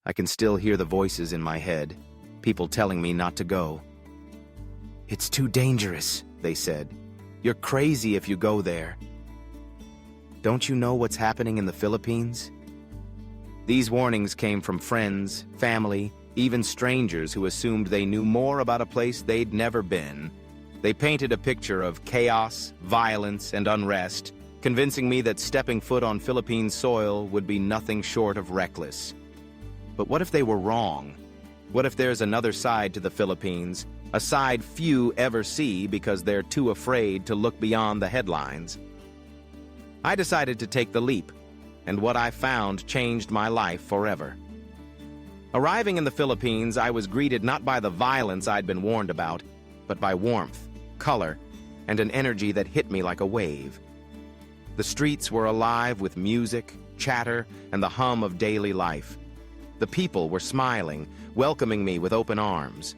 I can still hear the voices in my head, people telling me not to go. "It's too dangerous," they said. "You're crazy if you go there." Don't you know what's happening in the Philippines? These warnings came from friends, family, even strangers who assumed they knew more about a place they'd never been. They painted a picture of chaos, violence, and unrest, convincing me that stepping foot on Philippine soil would be nothing short of reckless. But what if they were wrong? What if there's another side to the Philippines, a side few ever see because they're too afraid to look beyond the headlines? I decided to take the leap, and what I found changed my life forever. Arriving in the Philippines, I was greeted not by the violence I'd been warned about, but by warmth, color, and an energy that hit me like a wave. The streets were alive with music, chatter, and the hum of daily life. The people were smiling, welcoming me with open arms.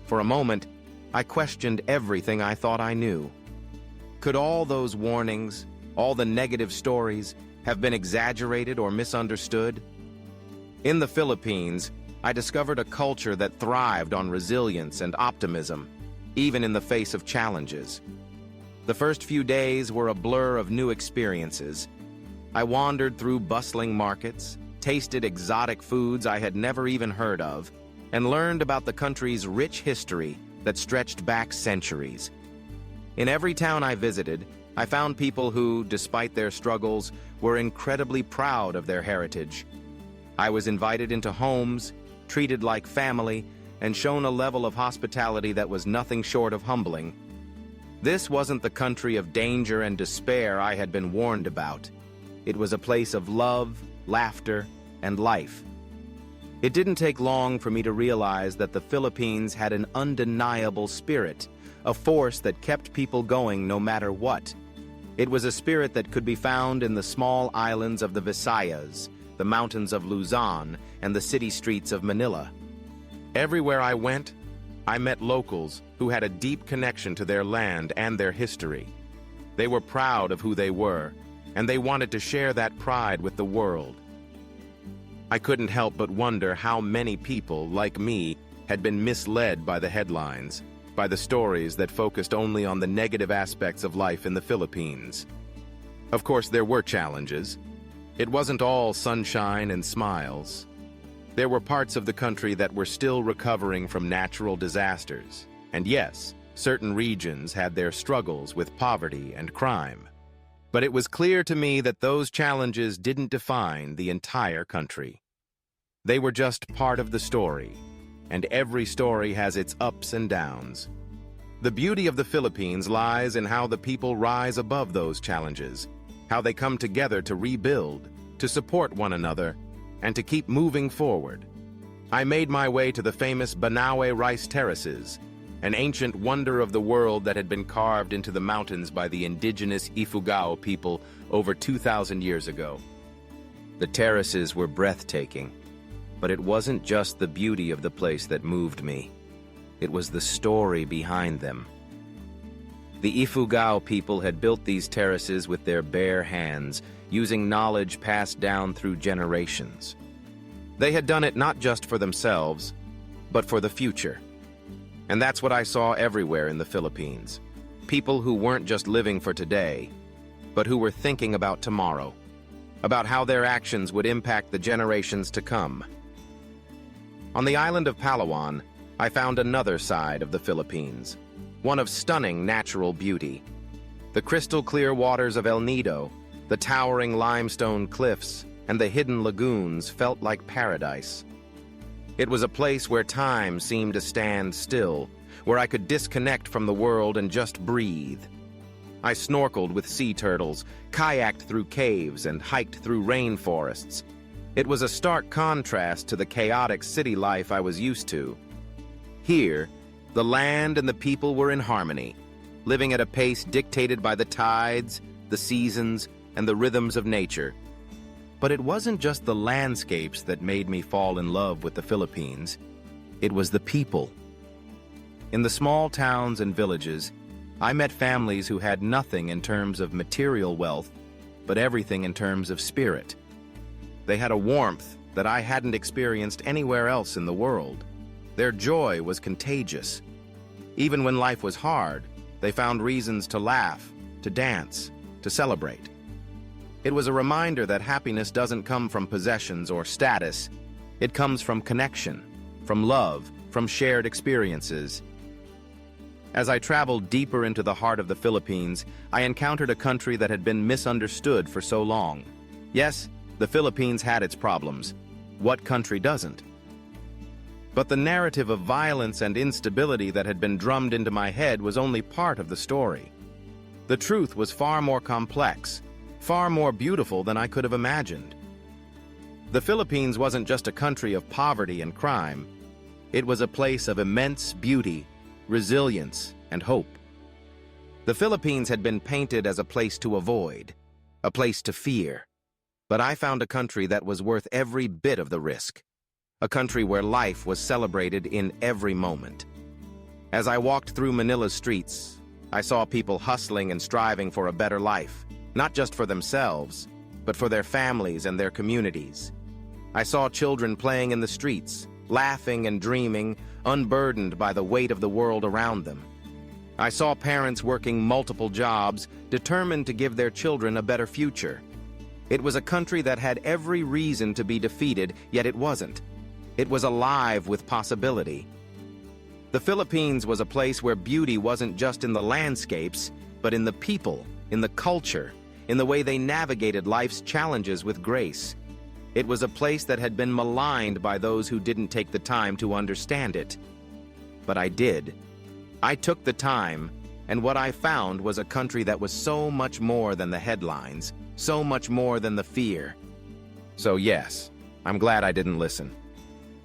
For a moment, I questioned everything I thought I knew. Could all those warnings, all the negative stories, have been exaggerated or misunderstood? In the Philippines, I discovered a culture that thrived on resilience and optimism, even in the face of challenges. The first few days were a blur of new experiences. I wandered through bustling markets, tasted exotic foods I had never even heard of, and learned about the country's rich history that stretched back centuries. In every town I visited, I found people who, despite their struggles, were incredibly proud of their heritage. I was invited into homes, treated like family, and shown a level of hospitality that was nothing short of humbling. This wasn't the country of danger and despair I had been warned about. It was a place of love, laughter, and life. It didn't take long for me to realize that the Philippines had an undeniable spirit, a force that kept people going no matter what. It was a spirit that could be found in the small islands of the Visayas, the mountains of Luzon, and the city streets of Manila. Everywhere I went, I met locals who had a deep connection to their land and their history. They were proud of who they were, and they wanted to share that pride with the world. I couldn't help but wonder how many people, like me, had been misled by the headlines, by the stories that focused only on the negative aspects of life in the Philippines. Of course, there were challenges. It wasn't all sunshine and smiles. There were parts of the country that were still recovering from natural disasters. And yes, certain regions had their struggles with poverty and crime. But it was clear to me that those challenges didn't define the entire country. They were just part of the story, and every story has its ups and downs. The beauty of the Philippines lies in how the people rise above those challenges, how they come together to rebuild, to support one another, and to keep moving forward. I made my way to the famous Banawe rice terraces, an ancient wonder of the world that had been carved into the mountains by the indigenous Ifugao people over 2,000 years ago. The terraces were breathtaking, but it wasn't just the beauty of the place that moved me. It was the story behind them. The Ifugao people had built these terraces with their bare hands, using knowledge passed down through generations. They had done it not just for themselves, but for the future. And that's what I saw everywhere in the Philippines. People who weren't just living for today, but who were thinking about tomorrow, about how their actions would impact the generations to come. On the island of Palawan, I found another side of the Philippines, one of stunning natural beauty. The crystal-clear waters of El Nido, the towering limestone cliffs, and the hidden lagoons felt like paradise. It was a place where time seemed to stand still, where I could disconnect from the world and just breathe. I snorkeled with sea turtles, kayaked through caves, and hiked through rainforests. It was a stark contrast to the chaotic city life I was used to. Here, the land and the people were in harmony, living at a pace dictated by the tides, the seasons, and the rhythms of nature. But it wasn't just the landscapes that made me fall in love with the Philippines. It was the people. In the small towns and villages, I met families who had nothing in terms of material wealth, but everything in terms of spirit. They had a warmth, that I hadn't experienced anywhere else in the world. Their joy was contagious. Even when life was hard, they found reasons to laugh, to dance, to celebrate. It was a reminder that happiness doesn't come from possessions or status. It comes from connection, from love, from shared experiences. As I traveled deeper into the heart of the Philippines, I encountered a country that had been misunderstood for so long. Yes, the Philippines had its problems. What country doesn't? But the narrative of violence and instability that had been drummed into my head was only part of the story. The truth was far more complex, far more beautiful than I could have imagined. The Philippines wasn't just a country of poverty and crime. It was a place of immense beauty, resilience, and hope. The Philippines had been painted as a place to avoid, a place to fear. But I found a country that was worth every bit of the risk, a country where life was celebrated in every moment. As I walked through Manila's streets, I saw people hustling and striving for a better life, not just for themselves, but for their families and their communities. I saw children playing in the streets, laughing and dreaming, unburdened by the weight of the world around them. I saw parents working multiple jobs, determined to give their children a better future. It was a country that had every reason to be defeated, yet it wasn't. It was alive with possibility. The Philippines was a place where beauty wasn't just in the landscapes, but in the people, in the culture, in the way they navigated life's challenges with grace. It was a place that had been maligned by those who didn't take the time to understand it. But I did. I took the time, and what I found was a country that was so much more than the headlines, so much more than the fear. So yes, I'm glad I didn't listen.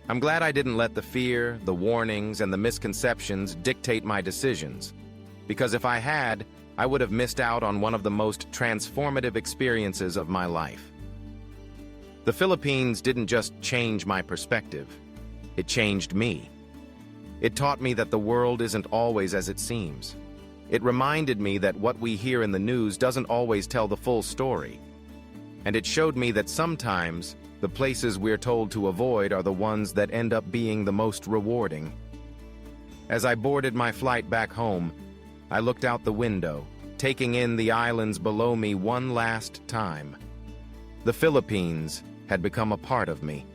I'm glad I didn't let the fear, the warnings, and the misconceptions dictate my decisions. Because if I had, I would have missed out on one of the most transformative experiences of my life. The Philippines didn't just change my perspective. It changed me. It taught me that the world isn't always as it seems. It reminded me that what we hear in the news doesn't always tell the full story. And it showed me that sometimes the places we're told to avoid are the ones that end up being the most rewarding. As I boarded my flight back home, I looked out the window, taking in the islands below me one last time. The Philippines had become a part of me.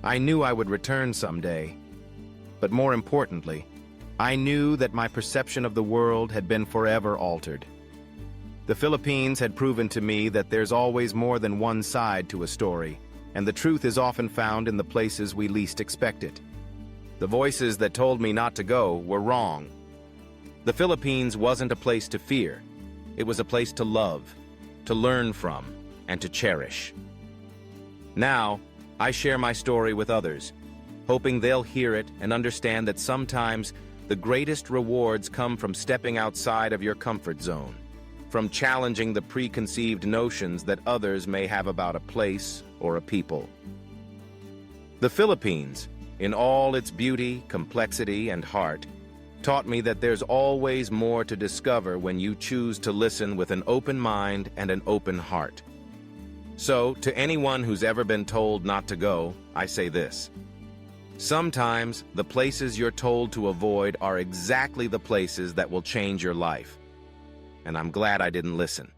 I knew I would return someday, but more importantly, I knew that my perception of the world had been forever altered. The Philippines had proven to me that there's always more than one side to a story, and the truth is often found in the places we least expect it. The voices that told me not to go were wrong. The Philippines wasn't a place to fear. It was a place to love, to learn from, and to cherish. Now, I share my story with others, hoping they'll hear it and understand that sometimes the greatest rewards come from stepping outside of your comfort zone, from challenging the preconceived notions that others may have about a place or a people. The Philippines, in all its beauty, complexity, and heart, taught me that there's always more to discover when you choose to listen with an open mind and an open heart. So, to anyone who's ever been told not to go, I say this. Sometimes the places you're told to avoid are exactly the places that will change your life. And I'm glad I didn't listen.